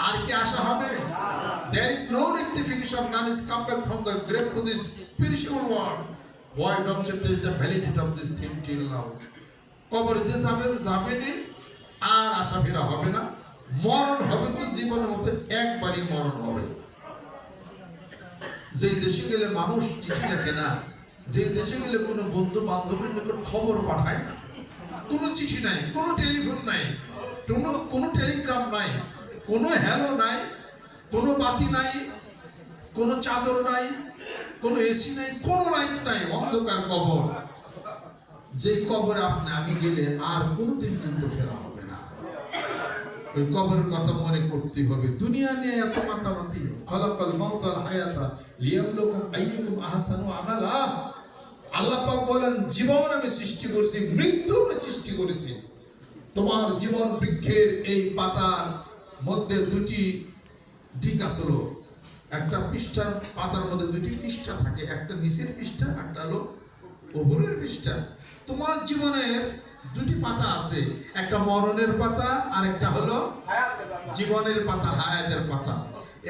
আর কি আশা হবে? There is no rectification, none is come back from the grave to this spiritual world. Why don't you test the validity of this thing till now? কবর যে যাবেনি, আর আশা ফেরা হবে না। মরণ হবে তো জীবনের মধ্যে একবারই মরণ হবে। যে দেশে গেলে মানুষ চিঠি লেখে না, যে দেশে গেলে কোনো বন্ধু বান্ধবের নিকট খবর পাঠায় না, কোনো চিঠি নাই, কোনো টেলিফোন নাই, কোনো টেলিগ্রাম নাই, কোনো হ্যালো নাই, কোনো বাতি নাই, কোনো চাদর নাই, কোনো এসি নাই, কোনো লাইট নাই, অন্ধকার কবর। যে কবরে আপনি আমি গেলে আর কোনোদিন কিন্তু ফেরা হবে না। ওই কবরের কথা মনে করতে হবে। দুনিয়া নিয়ে এত মাতামাতি, খলাকাল মাউত ওয়াল হায়াতা লিয়াবলুকুম আইয়ুকুম আহসানু আমালা। আল্লাহ পাক বলেন, জীবন আমি সৃষ্টি করেছি, মৃত্যু আমি সৃষ্টি করেছি। তোমার জীবন বৃক্ষের এই পাতার মধ্যে দুটি দিক আসলো। একটা পৃষ্ঠার পাতার মধ্যে দুটি পৃষ্ঠা থাকে, একটা নিচের পৃষ্ঠা, একটা হলো উপরের পৃষ্ঠা। তোমার জীবনের দুটি পাতা আছে, একটা মরণের পাতা আর একটা হলো জীবনের পাতা, হায়াতের পাতা।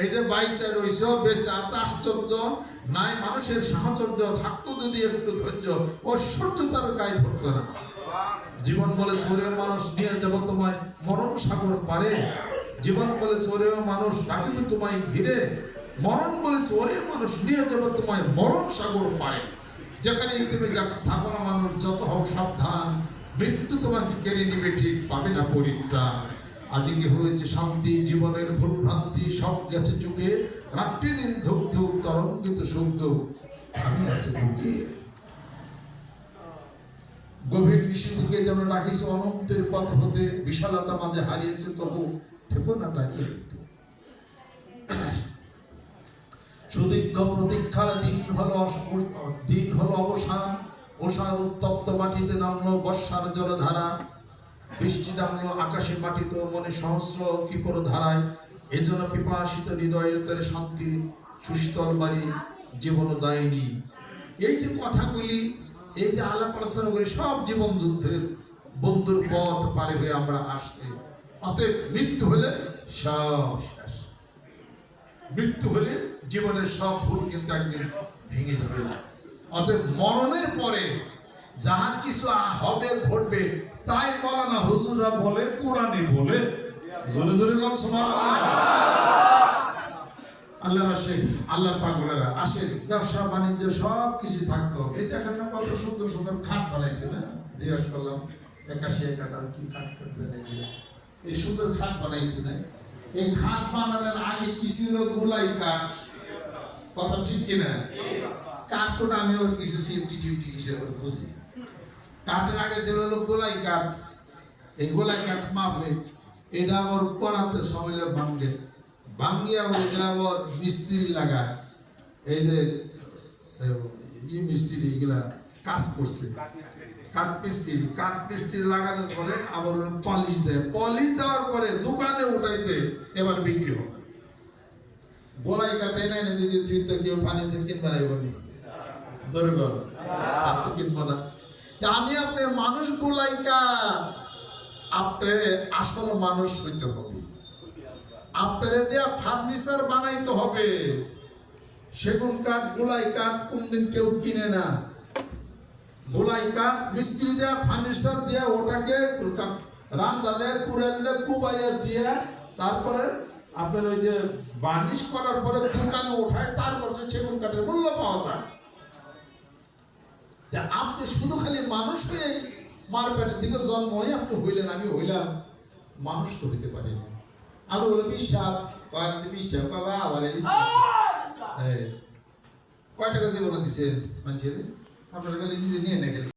এই যে বাইশে রইছ, বেঁচে আছে, আশ্চর্য নাই। মানুষের সাহচর্য থাকতো যদি একটু ধৈর্য, ঐশ্বর্যতার গায়ে ধরতো না। জীবন বলে ওরে মানুষ নিয়ে যাব তোমায় মরণ সাগর পারে। জীবন বলে ওরে মানুষ রাখিবে তোমায় ঘিরে। মরণ বলেছে ওরে মানুষ নিয়ে যাব তোমায় মরণ সাগর পারে। যেখানে তুমি যা থাকো না মানুষ, যত হোক সাবধান, মৃত্যু তোমাকে কেড়ে নিবে, ঠিক পাবে না পরিত্রাণ। আজকে হয়েছে শান্তি, জীবনের ভুল ভ্রান্তি সব গেছে চুকে। রাত্রি দিন ধুক ধুক তরঙ্গিত সুখ দুঃখ আমি আছে বুকে। গভীর নিশীথকে যেন রাখিছে অনন্তের পথ হতে, বিশালতা মাঝে হারিয়েছে তবু থেকো না দাঁড়িয়ে। সুদীর্ঘ প্রতীক্ষার দিন হলো অবসান। ওষার উত্তপ্ত মাটিতে নামলো বর্ষার জলধারা। বৃষ্টি নামলো আকাশে মাটিতে, মনে সহস্র ত্রিপুর ধারায়। এজন্য পিপাসিত হৃদয়ের তরে শান্তি সুশীতল বাড়ি জীবন দায়নি। এই যে কথাগুলি, এই যে আলাপ আলোচনা করি, সব জীবন যুদ্ধের বন্ধুর পথ পারে হয়ে আমরা আসছি। অতএব মৃত্যু হলে সব শেষ। মৃত্যু হলে জীবনের সব ভুল কিন্তু একদিন ভেঙে যাবে। অতএব মরণের পরে যাহা কিছু হবে ঘটবে, তাই মাওলানা হুজুররা বলে, কোরআনে বলে, জোরে জোরে বল সুবহানাল্লাহ। আল্লাহর আশে, আল্লাহর পাগলেরা আসেন, ব্যবসা বাণিজ্য সব কিছু থাকতো। এই দেখেন না কত সুন্দর সুন্দর খাট বানাইছে না? জিজ্ঞাসা করলাম 81 টাকার কি খাট করতে নেই, এই সুন্দর খাট বানাইছে না? এই খাট বানানোর আগে কি ছিল? গোলাই কাঠ। কথা ঠিক কিনা? কাঠ কোটা আমিও কিছু সেফটি টিউটি হিসেবে বুঝি। কাঠের আগে ছিল হলো গোলাই কাঠ। এই গোলাই কাঠ মাপে এটা আবার করাতে সময় ভাঙ্গে আবার এটা আবার মিস্ত্রি লাগায়। এই যে মিস্ত্রি এগুলা কাজ করছে, কাঠ মিস্ত্রি লাগানোর পরে আবার পলিশ দেয়। পলিশ দেওয়ার পরে দোকানে উঠাইছে, এবার বিক্রি হবে। গোলাই কাঠে নাই না, যদি তুই তো কেউ ফার্নিচার কিনবে না, বলি জোরে কর, আপনি কিনবো না। আমি আপনার মানুষ গোলাই কাঠ, আপনার আসল মানুষ হইতে হবে। আপনার দেয়া ফার্নিচার বানাইতে হবে। সেগুন কাঠ, গোলাই কাঠ কোনদিন কেউ কিনে না। গোলাই কাঠ মিস্ত্রি দেয়া, ফার্নিচার দেয়া, ওটাকে রান্দা দেয়, কুড়াল দেয়, কুবাইয়া দিয়ে, তারপরে আপনার ওই যে বার্নিশ করার পরে দোকানে ওঠায়, তারপরে সেগুন কাঠের মূল্য পাওয়া যায়। আপনি শুধু খালি মানুষ হয়ে মার পেটের দিকে জন্ম হয়ে আপনি হইলেন, আমি হইলাম, মানুষ তো হইতে পারিনি। আমি বলে বিশ্বাস বিশ্বাস বাবা আবার কয় টাকা জীবন দিচ্ছেন মানুষের? আপনার খালি নিজে নিয়ে নেই।